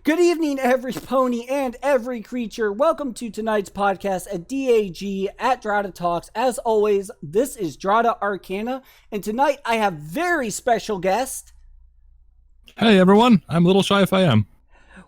Good evening, every pony and every creature. Welcome to tonight's podcast at DAG at Dratta Talks. As always, this is Dratta Arcana, and tonight I have very special guest. Hey everyone, I'm LittleshyFiM.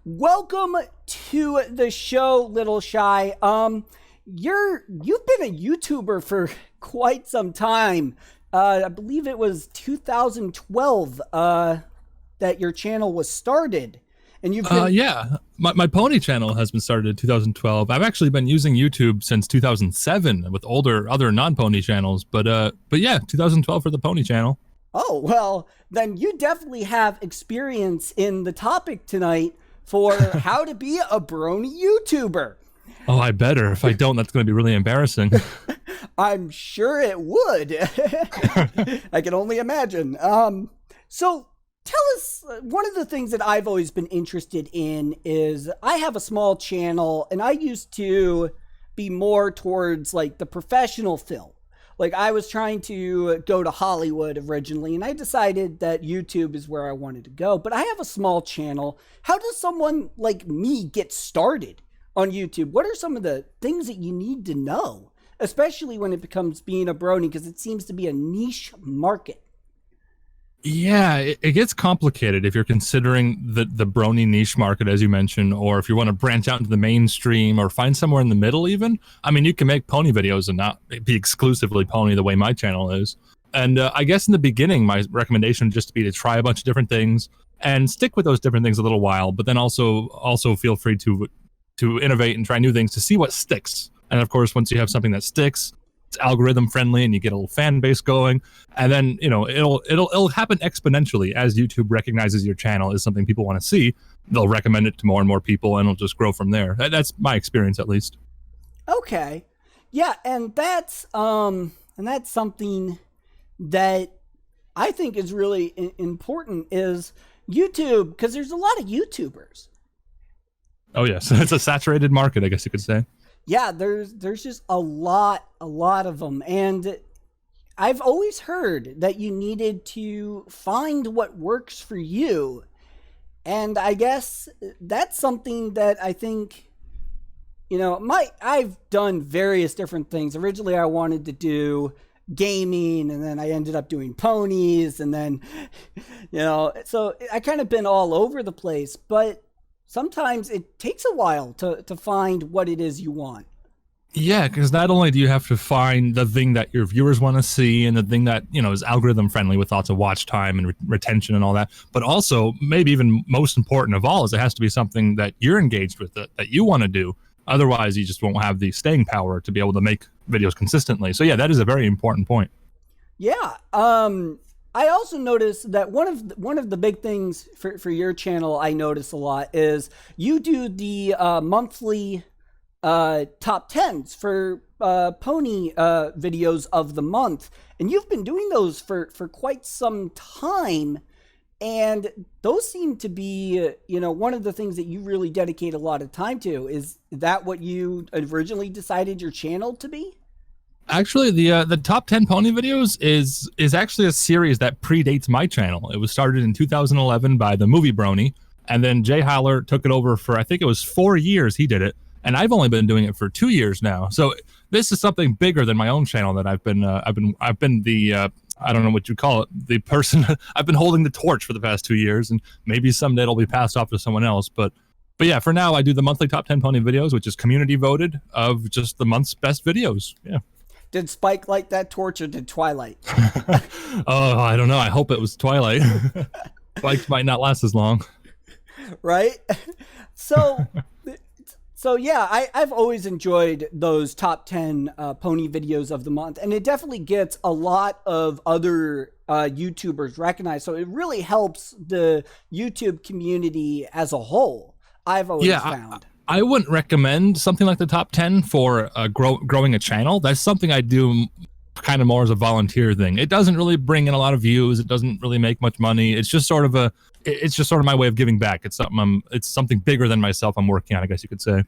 Welcome to the show, LittleshyFiM. You've been a YouTuber for quite some time. I believe it was 2012 that your channel was started. And you've been... yeah, my pony channel has been started in 2012. I've actually been using YouTube since 2007 with other non-pony channels, but yeah, 2012 for the pony channel. Oh, well, then you definitely have experience in the topic tonight for how to be a Brony Youtuber. Oh, I better. If I don't, that's going to be really embarrassing. I'm sure it would. I can only imagine. So tell us, one of the things that I've always been interested in is I have a small channel and I used to be more towards like the professional film. Like I was trying to go to Hollywood originally and I decided that YouTube is where I wanted to go, but I have a small channel. How does someone like me get started on YouTube? What are some of the things that you need to know, especially when it becomes being a brony, because it seems to be a niche market? Yeah, it gets complicated if you're considering the brony niche market, as you mentioned, or if you want to branch out into the mainstream or find somewhere in the middle even. I mean, you can make pony videos and not be exclusively pony the way my channel is. And I guess in the beginning, my recommendation would just be to try a bunch of different things and stick with those different things a little while, but then also feel free to innovate and try new things to see what sticks. And of course, once you have something that sticks, it's algorithm friendly and you get a little fan base going, and then it'll happen exponentially as YouTube recognizes your channel as something people want to see. They'll recommend it to more and more people and it'll just grow from there. That's my experience, at least. Okay. Yeah, and that's something that I think is really important is YouTube, because there's a lot of YouTubers. Oh yes, it's a saturated market, I guess you could say. Yeah, there's just a lot of them. And I've always heard that you needed to find what works for you. And I guess that's something that I think, I've done various different things. Originally, I wanted to do gaming, and then I ended up doing ponies, and then, so I kind of been all over the place, but sometimes it takes a while to find what it is you want. Yeah, because not only do you have to find the thing that your viewers want to see and the thing that, is algorithm friendly with lots of watch time and retention and all that, but also maybe even most important of all is it has to be something that you're engaged with, that you want to do. Otherwise, you just won't have the staying power to be able to make videos consistently. So yeah, that is a very important point. Yeah. I also noticed that one of the big things for your channel I notice a lot is you do the monthly top 10s for pony videos of the month, and you've been doing those for quite some time, and those seem to be one of the things that you really dedicate a lot of time to. Is that what you originally decided your channel to be? Actually, the top 10 pony videos is actually a series that predates my channel. It was started in 2011 by the movie Brony, and then Jay Holler took it over for, I think it was 4 years he did it, and I've only been doing it for 2 years now. So this is something bigger than my own channel that I've been the I don't know what you call it, the person I've been holding the torch for the past 2 years, and maybe someday it'll be passed off to someone else, but yeah, for now I do the monthly top 10 pony videos, which is community voted of just the month's best videos. Yeah. Did Spike light that torch, or did Twilight? Oh, I don't know. I hope it was Twilight. Spike might not last as long. Right? So yeah, I've always enjoyed those top 10 pony videos of the month, and it definitely gets a lot of other YouTubers recognized. So it really helps the YouTube community as a whole, I've always found. I wouldn't recommend something like the top 10 for growing a channel. That's something I do kind of more as a volunteer thing. It doesn't really bring in a lot of views. It doesn't really make much money. It's just sort of my way of giving back. It's something bigger than myself I'm working on, I guess you could say.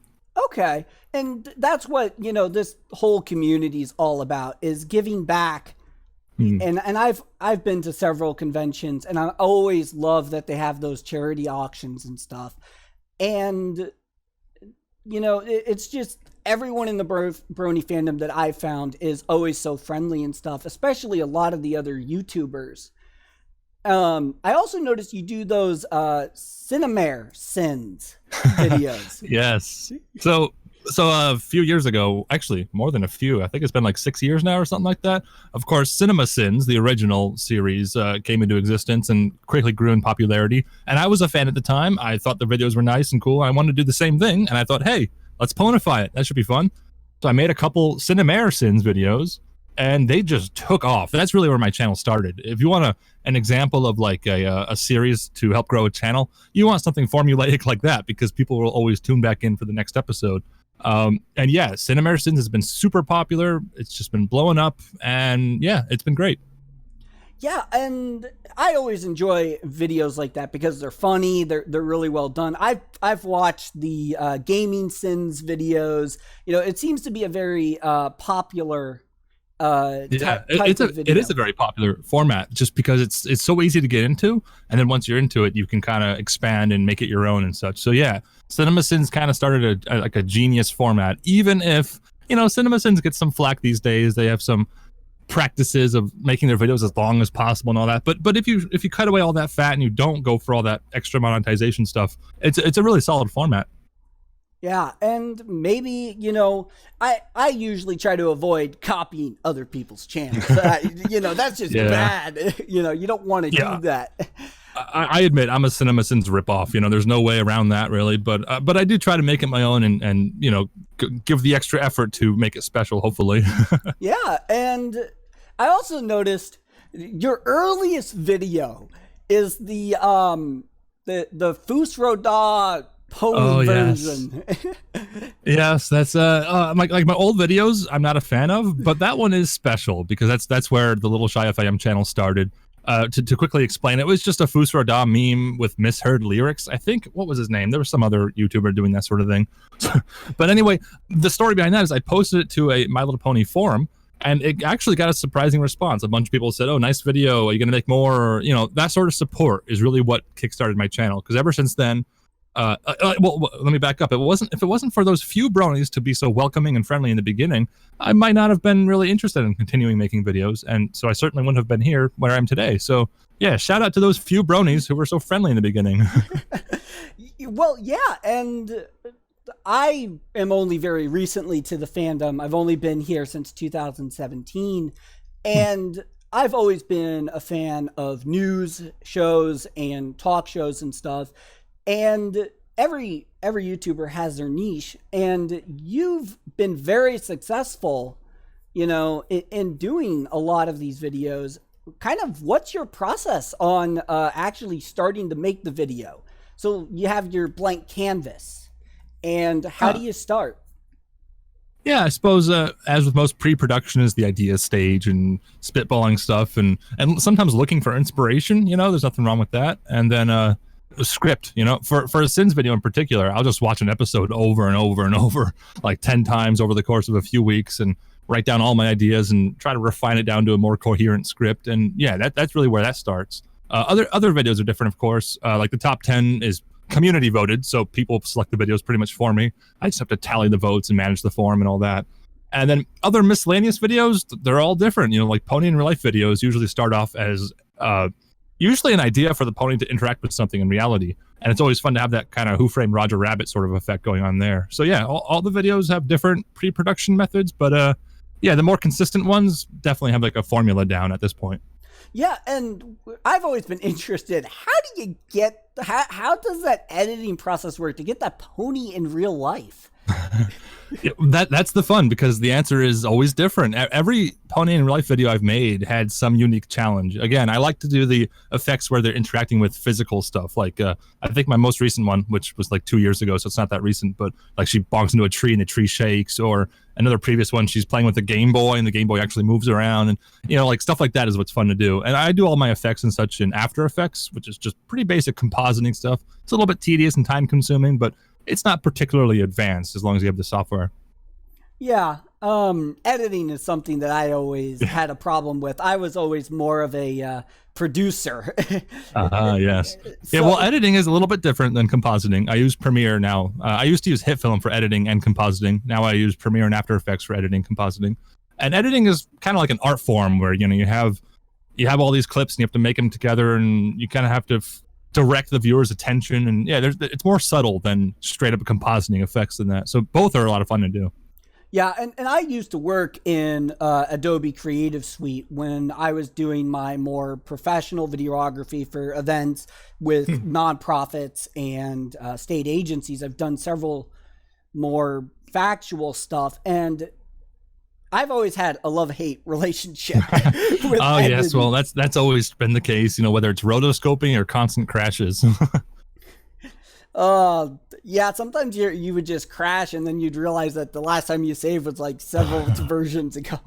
Okay. And that's what, this whole community is all about, is giving back. And I've been to several conventions, and I always love that they have those charity auctions and stuff. And, you know, it's just everyone in the Brony fandom that I've found is always so friendly and stuff, especially a lot of the other YouTubers. I also noticed you do those Cinemare Sins videos. Yes. So a few years ago, actually more than a few, I think it's been like 6 years now or something like that. Of course, Cinema Sins, the original series, came into existence and quickly grew in popularity. And I was a fan at the time. I thought the videos were nice and cool. I wanted to do the same thing. And I thought, hey, let's ponify it. That should be fun. So I made a couple Cinemare Sins videos, and they just took off. That's really where my channel started. If you want an example of like a series to help grow a channel, you want something formulaic like that, because people will always tune back in for the next episode. And yeah, Cinemare Sins has been super popular. It's just been blowing up, and yeah, it's been great. Yeah, and I always enjoy videos like that because they're funny. They're really well done. I've watched the gaming sins videos. You know, it seems to be a very popular it is a very popular format, just because it's so easy to get into, and then once you're into it, you can kind of expand and make it your own and such. So yeah, Cinema Sins kind of started like a genius format, even if, you know, Cinema Sins get some flack these days. They have some practices of making their videos as long as possible and all that, but if you cut away all that fat and you don't go for all that extra monetization stuff, it's a really solid format. Yeah, and maybe, you know, I usually try to avoid copying other people's channels. You know, that's just bad. You know, you don't want to do that. I admit I'm a Cinema Sins ripoff. You know, there's no way around that really. But I do try to make it my own and you know, give the extra effort to make it special, hopefully. Yeah, and I also noticed your earliest video is the Fusroda Pony version. Yes, that's like my old videos I'm not a fan of, but that one is special because that's where the LittleshyFiM channel started. To quickly explain, it was just a Fusroda meme with misheard lyrics. I think, what was his name? There was some other YouTuber doing that sort of thing. But anyway, the story behind that is I posted it to a My Little Pony forum, and it actually got a surprising response. A bunch of people said, "Oh, nice video. Are you going to make more?" Or, you know, that sort of support is really what kickstarted my channel. Because ever since then, well, let me back up. If it wasn't for those few bronies to be so welcoming and friendly in the beginning, I might not have been really interested in continuing making videos, and so I certainly wouldn't have been here where I am today. So yeah, shout out to those few bronies who were so friendly in the beginning. Well, yeah, and I am only very recently to the fandom. I've only been here since 2017, and I've always been a fan of news shows and talk shows and stuff. And every YouTuber has their niche, and you've been very successful, you know, in doing a lot of these videos. Kind of, what's your process on actually starting to make the video? So you have your blank canvas, and how do you start? Yeah, I suppose as with most pre-production is the idea stage and spitballing stuff and sometimes looking for inspiration. You know, there's nothing wrong with that. And then a script, you know, for a Sins video in particular, I'll just watch an episode over and over and over, like 10 times over the course of a few weeks, and write down all my ideas and try to refine it down to a more coherent script. And yeah, that's really where that starts. Other videos are different, of course. Like the top 10 is community voted, so people select the videos pretty much for me. I just have to tally the votes and manage the forum and all that. And then other miscellaneous videos, they're all different. You know, like Pony in Real Life videos usually start off as usually an idea for the pony to interact with something in reality. And it's always fun to have that kind of Who Framed Roger Rabbit sort of effect going on there. So yeah, all the videos have different pre-production methods, but yeah, the more consistent ones definitely have like a formula down at this point. Yeah, and I've always been interested. How do you get, how does that editing process work to get that pony in real life? Yeah, that's the fun, because the answer is always different. Every Pony in Real Life video I've made had some unique challenge. Again, I like to do the effects where they're interacting with physical stuff. Like I think my most recent one, which was like 2 years ago, so it's not that recent, but like she bonks into a tree and the tree shakes, or another previous one, she's playing with the Game Boy and the Game Boy actually moves around, and you know, like stuff like that is what's fun to do. And I do all my effects and such in After Effects, which is just pretty basic compositing stuff. It's a little bit tedious and time consuming, but it's not particularly advanced as long as you have the software. Yeah, editing is something that I always had a problem with. I was always more of a producer. Yes. Yeah, So, well, editing is a little bit different than compositing. I use Premiere now. I used to use HitFilm for editing and compositing. Now I use Premiere and After Effects for editing and compositing. And editing is kind of like an art form where, you have all these clips and you have to make them together, and you kind of have to direct the viewer's attention. And yeah, it's more subtle than straight up compositing effects than that. So both are a lot of fun to do. yeah, and I used to work in Adobe Creative Suite when I was doing my more professional videography for events with nonprofits and state agencies. I've done several more factual stuff, and I've always had a love-hate relationship with Oh editing. yes, well that's always been the case, whether it's rotoscoping or constant crashes. Yeah, sometimes you would just crash, and then you'd realize that the last time you saved was like several versions ago.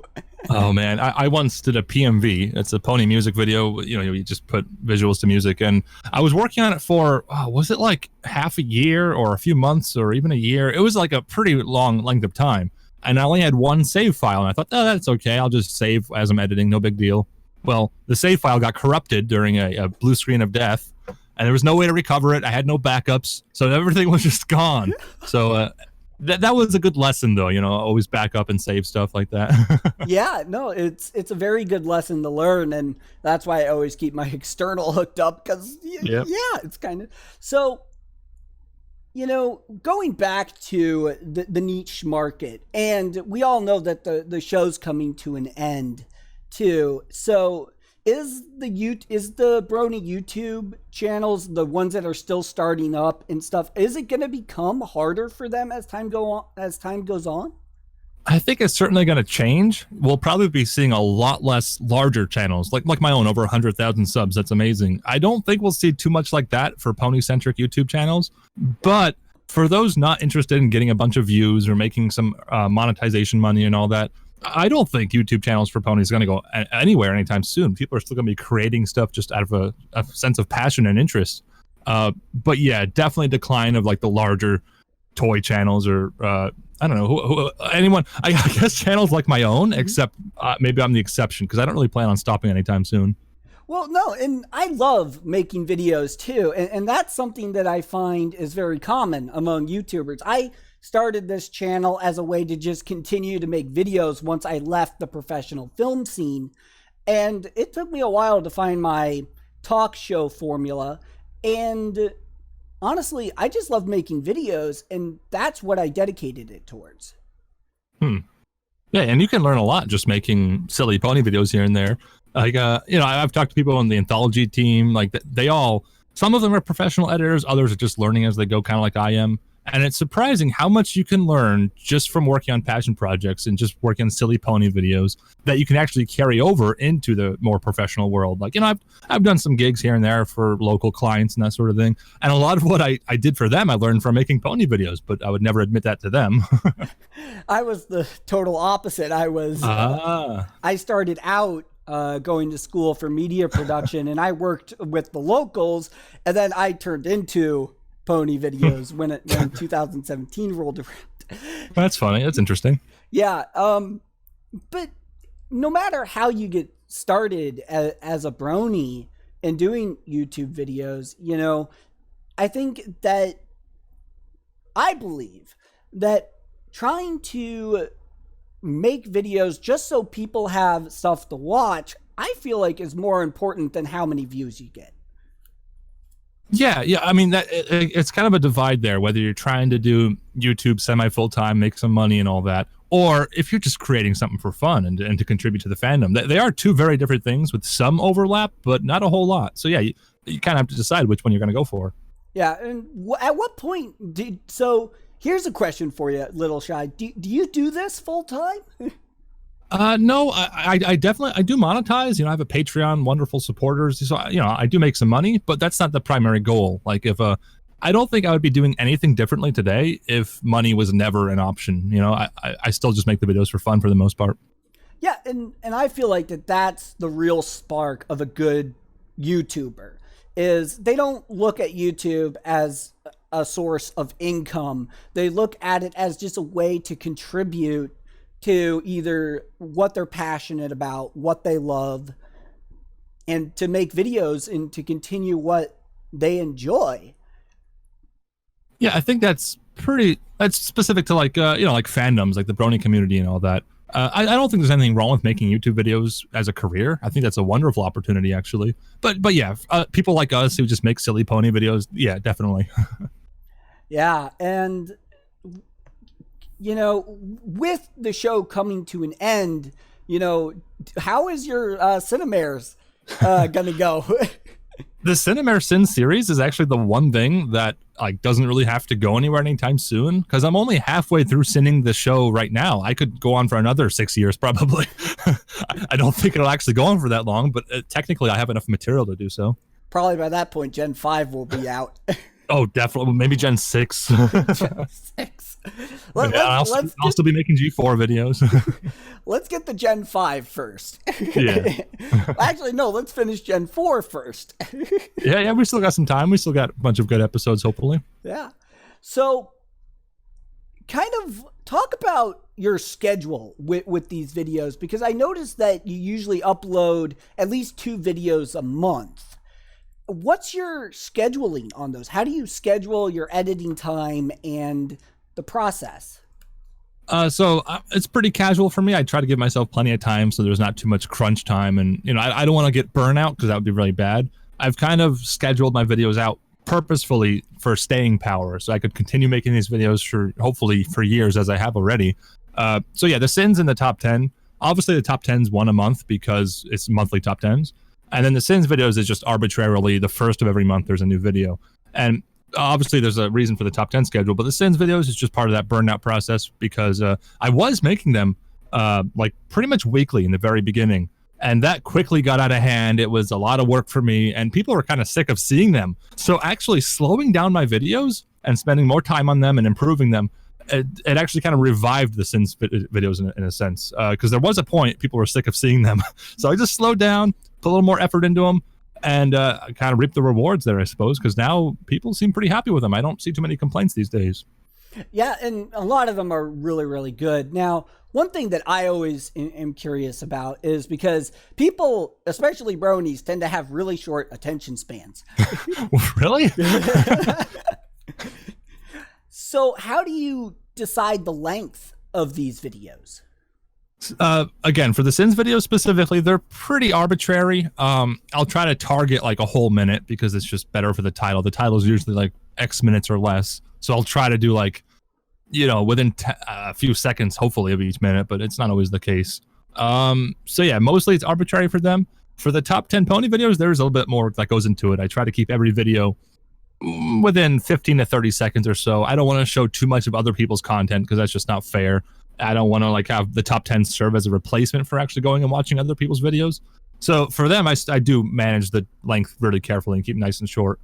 Oh man, I once did a PMV. It's a pony music video. You just put visuals to music, and I was working on it for was it like half a year or a few months or even a year? It was like a pretty long length of time, and I only had one save file, and I thought, oh, that's okay. I'll just save as I'm editing, no big deal. Well, the save file got corrupted during a blue screen of death, and there was no way to recover it. I had no backups, so everything was just gone. So that was a good lesson, though. Always back up and save stuff like that. Yeah, no, it's a very good lesson to learn, and that's why I always keep my external hooked up, because Yep. yeah, it's kind of so. Going back to the niche market, and we all know that the show's coming to an end too. So is the Brony YouTube channels, the ones that are still starting up and stuff, is it going to become harder for them as time goes on? I think it's certainly going to change. We'll probably be seeing a lot less larger channels, like my own, over 100,000 subs. That's amazing. I don't think we'll see too much like that for pony-centric YouTube channels. But for those not interested in getting a bunch of views or making some monetization money and all that, I don't think YouTube channels for ponies are going to go anywhere anytime soon. People are still going to be creating stuff just out of a sense of passion and interest. But yeah, definitely decline of like the larger toy channels, or I don't know anyone. I guess channels like my own, except maybe I'm the exception because I don't really plan on stopping anytime soon. Well, no, and I love making videos too, and that's something that I find is very common among YouTubers. I started this channel as a way to just continue to make videos once I left the professional film scene, and it took me a while to find my talk show formula, and honestly, I just love making videos, and that's what I dedicated it towards. Yeah, and you can learn a lot just making silly pony videos here and there. Like, I've talked to people on the anthology team. Like, some of them are professional editors, others are just learning as they go, kind of like I am. And it's surprising how much you can learn just from working on passion projects and just working on silly pony videos that you can actually carry over into the more professional world. Like, I've done some gigs here and there for local clients and that sort of thing. And a lot of what I did for them, I learned from making pony videos, but I would never admit that to them. I was the total opposite. I started out going to school for media production, and I worked with the locals, and then I turned into pony videos when 2017 rolled around. That's funny. That's interesting. Yeah. But no matter how you get started as a brony and doing YouTube videos, I believe that trying to make videos just so people have stuff to watch, I feel like is more important than how many views you get. Yeah. I mean, it's kind of a divide there, whether you're trying to do YouTube semi-full-time, make some money and all that, or if you're just creating something for fun and to contribute to the fandom. They are two very different things with some overlap, but not a whole lot. So yeah, you kind of have to decide which one you're going to go for. Yeah, and at what point so here's a question for you, Little Shy. Do you do this full-time? No, I definitely, I do monetize. I have a Patreon, wonderful supporters. So, I do make some money, but that's not the primary goal. Like I don't think I would be doing anything differently today if money was never an option. I still just make the videos for fun for the most part. Yeah, and I feel like that's the real spark of a good YouTuber, is they don't look at YouTube as a source of income. They look at it as just a way to contribute to either what they're passionate about, what they love, and to make videos and to continue what they enjoy. Yeah, I think that's specific to like like fandoms, like the Brony community and all that. I don't think there's anything wrong with making YouTube videos as a career. I think that's a wonderful opportunity, actually. But yeah, people like us who just make silly pony videos, yeah, definitely. Yeah, and with the show coming to an end, how is your Cinemares gonna go? The Cinemare Sin series is actually the one thing that like doesn't really have to go anywhere anytime soon, because I'm only halfway through sinning the show right now. I could go on for another 6 years probably. I don't think it'll actually go on for that long, but technically I have enough material to do so. Probably by that point, Gen 5 will be out. Oh, definitely. Maybe Gen 6. Gen 6. I'll still be making G4 videos. Let's get the Gen 5 first. Yeah. Actually, no, let's finish Gen 4 first. Yeah, we still got some time. We still got a bunch of good episodes, hopefully. Yeah. So, kind of talk about your schedule with these videos, because I noticed that you usually upload at least 2 videos a month. What's your scheduling on those? How do you schedule your editing time and the process? So it's pretty casual for me. I try to give myself plenty of time so there's not too much crunch time. And, I don't want to get burnout because that would be really bad. I've kind of scheduled my videos out purposefully for staying power, so I could continue making these videos hopefully for years, as I have already. So yeah, the Sins in the top 10. Obviously, the top 10's one a month because it's monthly top 10s. And then the Sins videos is just arbitrarily the first of every month there's a new video. And obviously there's a reason for the top 10 schedule, but the Sins videos is just part of that burnout process because I was making them like pretty much weekly in the very beginning. And that quickly got out of hand. It was a lot of work for me and people were kind of sick of seeing them. So actually slowing down my videos and spending more time on them and improving them, it actually kind of revived the Sins videos in a sense, because there was a point people were sick of seeing them. So I just slowed down, put a little more effort into them, and kind of reap the rewards there, I suppose, because now people seem pretty happy with them. I don't see too many complaints these days. Yeah, and a lot of them are really, really good. Now, one thing that I always am curious about is because people, especially bronies, tend to have really short attention spans. Really? So how do you decide the length of these videos? Again, for the Sins videos specifically, they're pretty arbitrary. I'll try to target like a whole minute because it's just better for the title. The title is usually like X minutes or less. So I'll try to do like, within a few seconds, hopefully, of each minute, but it's not always the case. So yeah, mostly it's arbitrary for them. For the top 10 pony videos, there's a little bit more that goes into it. I try to keep every video within 15 to 30 seconds or so. I don't want to show too much of other people's content because that's just not fair. I don't want to like have the top 10 serve as a replacement for actually going and watching other people's videos. So for them, I do manage the length really carefully and keep it nice and short.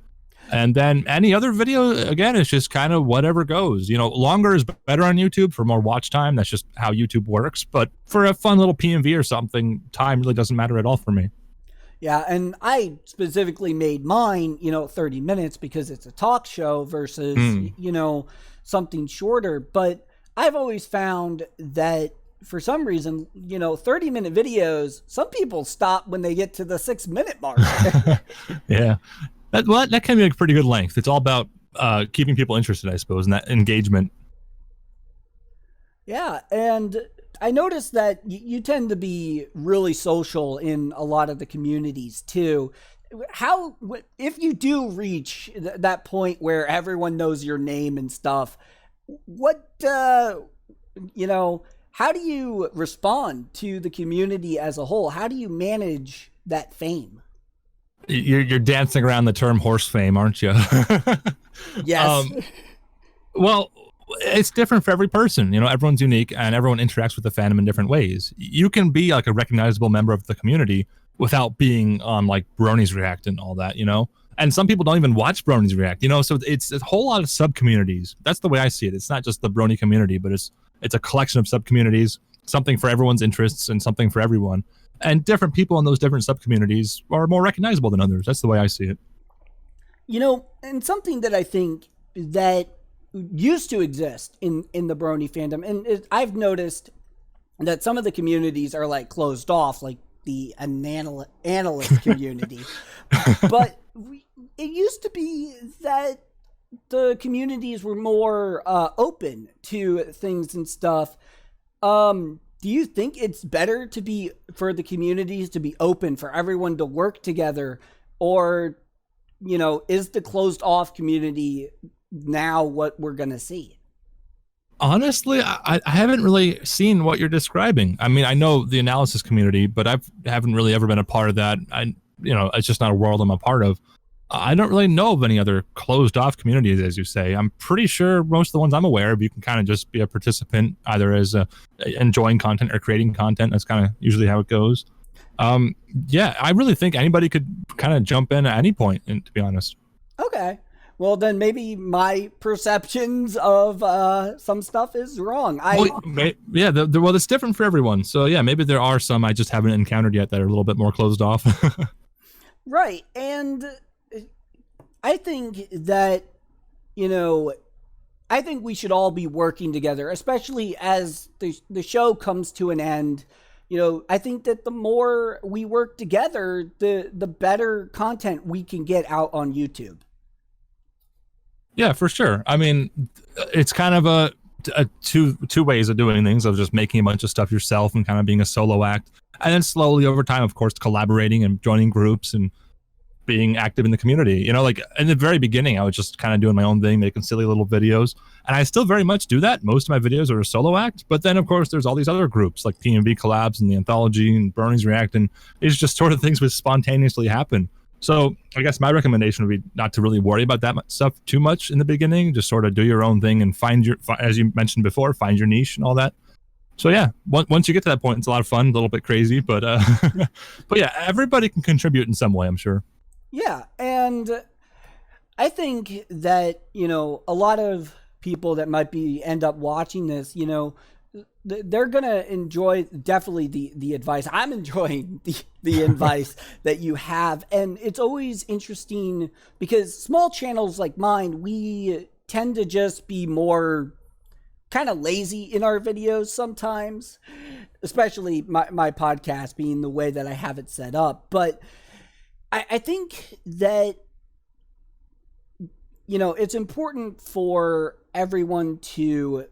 And then any other video, again, it's just kind of whatever goes. Longer is better on YouTube for more watch time. That's just how YouTube works. But for a fun little PMV or something, time really doesn't matter at all for me. Yeah, and I specifically made mine, 30 minutes because it's a talk show versus, something shorter. But I've always found that for some reason, 30-minute videos, some people stop when they get to the 6-minute mark. Yeah. That can be a pretty good length. It's all about keeping people interested, I suppose, and that engagement. Yeah, and I noticed that you tend to be really social in a lot of the communities too. If you do reach that point where everyone knows your name and stuff, how do you respond to the community as a whole? How do you manage that fame? You're dancing around the term horse fame, aren't you? Yes. Well, it's different for every person. Everyone's unique and everyone interacts with the fandom in different ways. You can be like a recognizable member of the community without being on like Bronies React and all that, and some people don't even watch Bronies React, so it's a whole lot of sub communities. That's the way I see it. It's not just the Brony community, but it's a collection of sub communities, something for everyone's interests and something for everyone. And different people in those different sub communities are more recognizable than others. That's the way I see it. And something that I think that used to exist in the Brony fandom, and I've noticed that some of the communities are like closed off, like the analyst community. But it used to be that the communities were more open to things and stuff. Do you think it's better for the communities to be open, for everyone to work together, or, is the closed off community now what we're going to see? Honestly, I haven't really seen what you're describing. I mean, I know the analysis community, but I haven't really ever been a part of that. It's just not a world I'm a part of. I don't really know of any other closed off communities, as you say. I'm pretty sure most of the ones I'm aware of, you can kind of just be a participant, either as enjoying content or creating content. That's kind of usually how it goes. Yeah, I really think anybody could kind of jump in at any point, and to be honest. Okay. Well, then maybe my perceptions of some stuff is wrong. Well, it's different for everyone. So yeah, maybe there are some I just haven't encountered yet that are a little bit more closed off. Right. And I think that, I think we should all be working together, especially as the show comes to an end. I think that the more we work together, the better content we can get out on YouTube. Yeah, for sure. I mean, it's kind of a two ways of doing things, of just making a bunch of stuff yourself and kind of being a solo act. And then slowly over time, of course, collaborating and joining groups and being active in the community. Like in the very beginning, I was just kind of doing my own thing, making silly little videos. And I still very much do that. Most of my videos are a solo act. But then, of course, there's all these other groups like PMV Collabs and the Anthology and Brony's React. And it's just sort of things that spontaneously happen. So I guess my recommendation would be not to really worry about that stuff too much in the beginning. Just sort of do your own thing and as you mentioned before, find your niche and all that. So yeah, once you get to that point, it's a lot of fun, a little bit crazy, but but yeah, everybody can contribute in some way, I'm sure. Yeah, and I think that, a lot of people that might end up watching this, they're going to enjoy definitely the advice. I'm enjoying the advice that you have. And it's always interesting because small channels like mine, we tend to just be more kind of lazy in our videos sometimes, especially my podcast being the way that I have it set up. But I think that, it's important for everyone to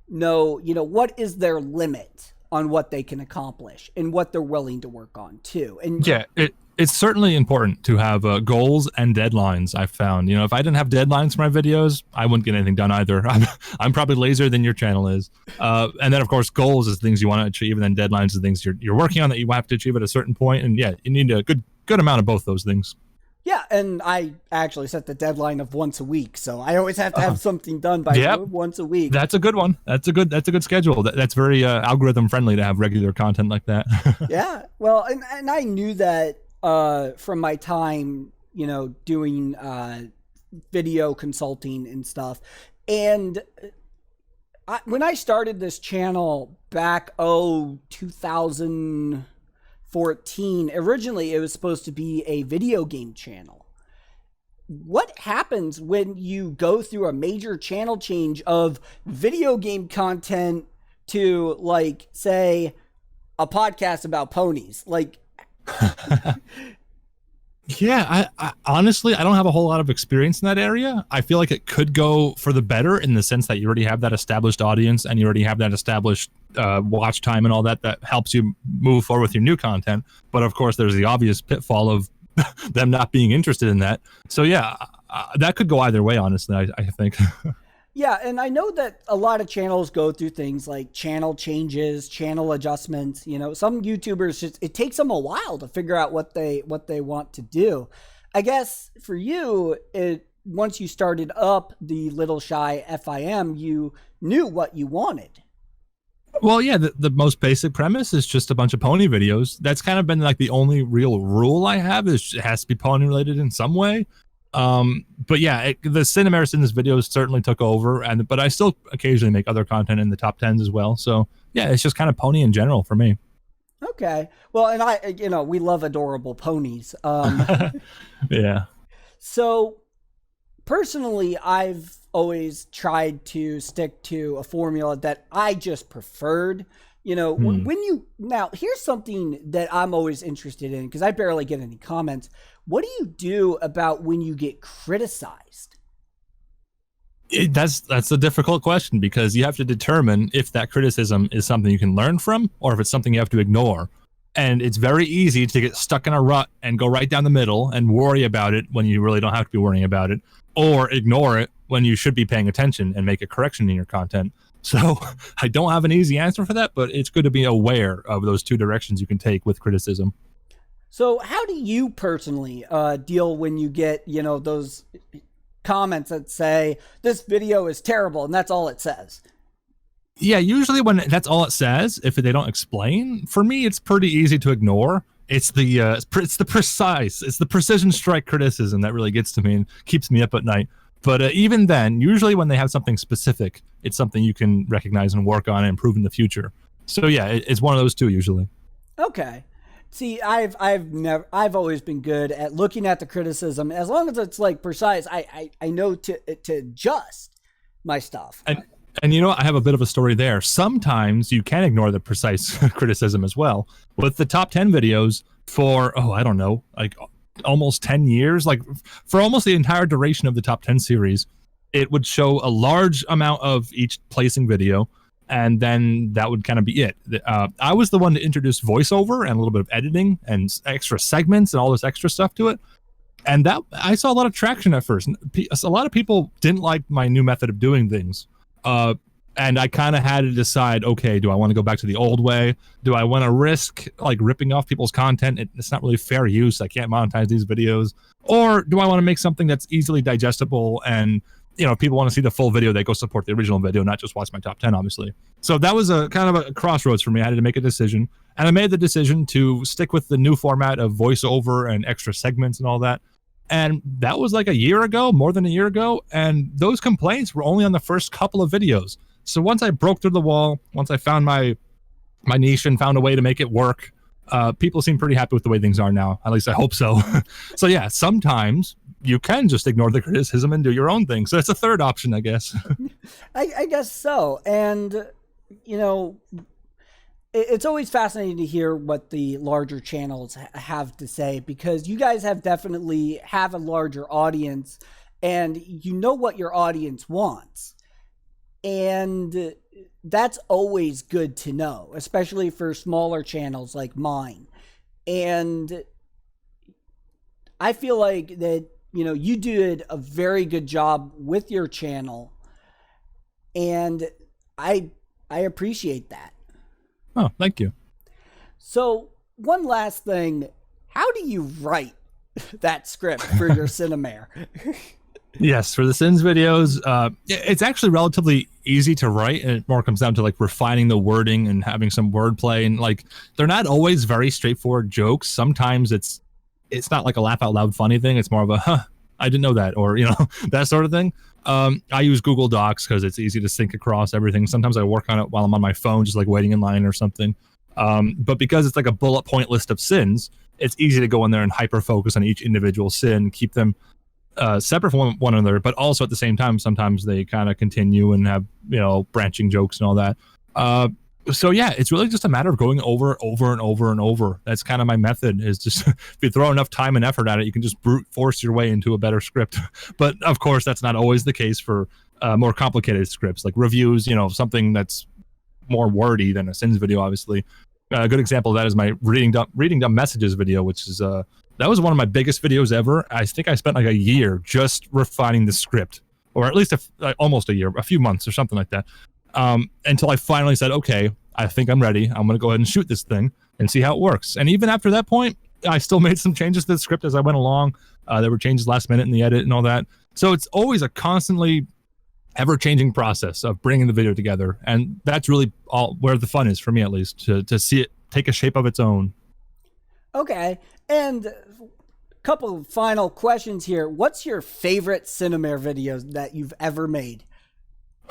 know, what is their limit on what they can accomplish and what they're willing to work on too. And yeah, it's certainly important to have goals and deadlines. I've found, if I didn't have deadlines for my videos, I wouldn't get anything done either. I'm probably lazier than your channel is. And then of course, goals is things you want to achieve, and then deadlines is things you're working on that you have to achieve at a certain point. And yeah, you need a good amount of both those things. Yeah, and I actually set the deadline of once a week, so I always have to have something done by once a week. That's a good one. That's a good schedule. That's very algorithm friendly to have regular content like that. Yeah, well, and I knew that from my time, doing video consulting and stuff, and when I started this channel back 2014, originally it was supposed to be a video game channel. What happens when you go through a major channel change of video game content to, like, say, a podcast about ponies? Like, yeah, I honestly, I don't have a whole lot of experience in that area. I feel like it could go for the better in the sense that you already have that established audience and you already have that established watch time and all that helps you move forward with your new content. But of course, there's the obvious pitfall of them not being interested in that. So yeah, that could go either way, honestly, I think. Yeah, and I know that a lot of channels go through things like channel changes, channel adjustments. Some YouTubers, it takes them a while to figure out what they want to do. I guess for you, once you started up the LittleshyFiM, you knew what you wanted. Well, yeah, the most basic premise is just a bunch of pony videos. That's kind of been like the only real rule I have, is it has to be pony related in some way. But yeah, the Cinemarist in this video certainly took over, but I still occasionally make other content in the top 10s as well. So yeah, it's just kind of pony in general for me. Okay. Well, and we love adorable ponies. Yeah. So personally, I've always tried to stick to a formula that I just preferred. You know, when you now here's something that I'm always interested in because I barely get any comments. What do you do about when you get criticized? That's a difficult question because you have to determine if that criticism is something you can learn from or if it's something you have to ignore. And it's very easy to get stuck in a rut and go right down the middle and worry about it when you really don't have to be worrying about it, or ignore it when you should be paying attention and make a correction in your content. So I don't have an easy answer for that, but it's good to be aware of those two directions you can take with criticism. So how do you personally deal when you get, you know, those comments that say this video is terrible and that's all it says? Yeah, usually when that's all it says, if they don't explain, for me it's pretty easy to ignore. It's the precision strike criticism that really gets to me and keeps me up at night. But even then, usually when they have something specific, it's something you can recognize and work on and improve in the future. So yeah, it's one of those two usually. Okay. See, I've always been good at looking at the criticism. As long as it's like precise, I know to adjust my stuff. And you know, I have a bit of a story there. Sometimes you can ignore the precise criticism as well. With the top 10 videos for, I don't know, like almost 10 years, like for almost the entire duration of the top 10 series, it would show a large amount of each placing video. And then that would kind of be it. I was the one to introduce voiceover and a little bit of editing and extra segments and all this extra stuff to it. And that I saw a lot of traction at first. A lot of people didn't like my new method of doing things. And I kind of had to decide, okay, do I want to go back to the old way? Do I want to risk like ripping off people's content? It's not really fair use. I can't monetize these videos. Or do I want to make something that's easily digestible and, you know, people want to see the full video, they go support the original video, not just watch my top 10, obviously. So that was a kind of a crossroads for me. I had to make a decision. And I made the decision to stick with the new format of voiceover and extra segments and all that. And that was like a year ago, more than a year ago. And those complaints were only on the first couple of videos. So once I broke through the wall, once I found my niche and found a way to make it work, people seem pretty happy with the way things are now. At least I hope so. So yeah, sometimes you can just ignore the criticism and do your own thing. So it's a third option, I guess. I guess so. And, you know, it's always fascinating to hear what the larger channels have to say, because you guys definitely have a larger audience and you know what your audience wants. And that's always good to know, especially for smaller channels like mine. And I feel like that, you know, you did a very good job with your channel, and I appreciate that. Oh, thank you. So one last thing, how do you write that script for your Cinemare? Yes, for the Sins videos, it's actually relatively easy to write, and it more comes down to like refining the wording and having some wordplay, and like they're not always very straightforward jokes. Sometimes it's not like a laugh out loud funny thing. It's more of a I didn't know that, or you know, that sort of thing. I use Google Docs because it's easy to sync across everything. Sometimes I work on it while I'm on my phone, just like waiting in line or something. But because it's like a bullet point list of sins, it's easy to go in there and hyper focus on each individual sin, keep them separate from one another, but also at the same time, sometimes they kind of continue and have, you know, branching jokes and all that. So yeah, it's really just a matter of going over and over. That's kind of my method, is just if you throw enough time and effort at it, you can just brute force your way into a better script. But of course, that's not always the case for more complicated scripts like reviews, you know, something that's more wordy than a Sins video, obviously. A good example of that is my reading dumb messages video, which is that was one of my biggest videos ever. I think I spent like a year just refining the script, or at least almost a year, a few months or something like that, until I finally said, okay, I think I'm ready. I'm going to go ahead and shoot this thing and see how it works. And even after that point, I still made some changes to the script as I went along. There were changes last minute in the edit and all that. So it's always a constantly ever-changing process of bringing the video together. And that's really all where the fun is, for me at least, to see it take a shape of its own. Okay. And a couple of final questions here. What's your favorite Cinemare videos that you've ever made?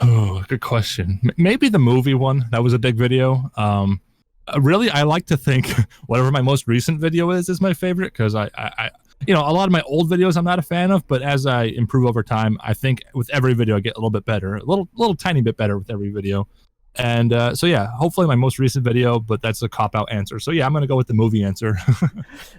Oh, good question. Maybe the movie one. That was a big video. Really, I like to think whatever my most recent video is my favorite, because I you know, a lot of my old videos I'm not a fan of, but as I improve over time, I think with every video I get a little bit better, a little tiny bit better with every video. And so yeah, hopefully my most recent video, but that's a cop-out answer. So yeah, I'm going to go with the movie answer.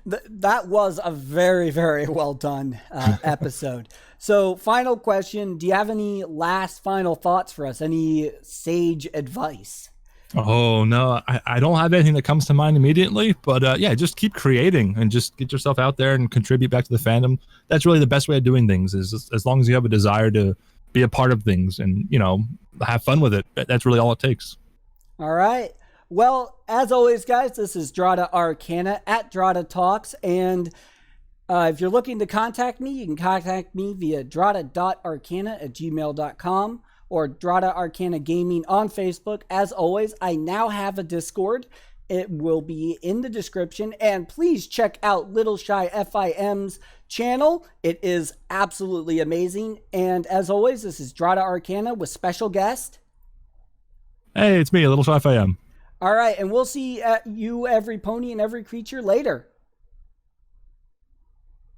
That was a very, very well done episode. So final question, do you have any last final thoughts for us? Any sage advice? Oh, no, I don't have anything that comes to mind immediately, but yeah, just keep creating and just get yourself out there and contribute back to the fandom. That's really the best way of doing things, is as long as you have a desire to be a part of things and, you know, have fun with it. That's really all it takes. All right. Well, as always, guys, this is Dratta Arcana at Dratta Talks. And if you're looking to contact me, you can contact me via dratta.arcana@gmail.com or Dratta Arcana Gaming on Facebook. As always, I now have a Discord. It will be in the description. And please check out LittleshyFiM's channel. It is absolutely amazing. And as always, this is Dratta Arcana with special guest. Hey, it's me, LittleshyFiM. All right, and we'll see you, every pony and every creature, later.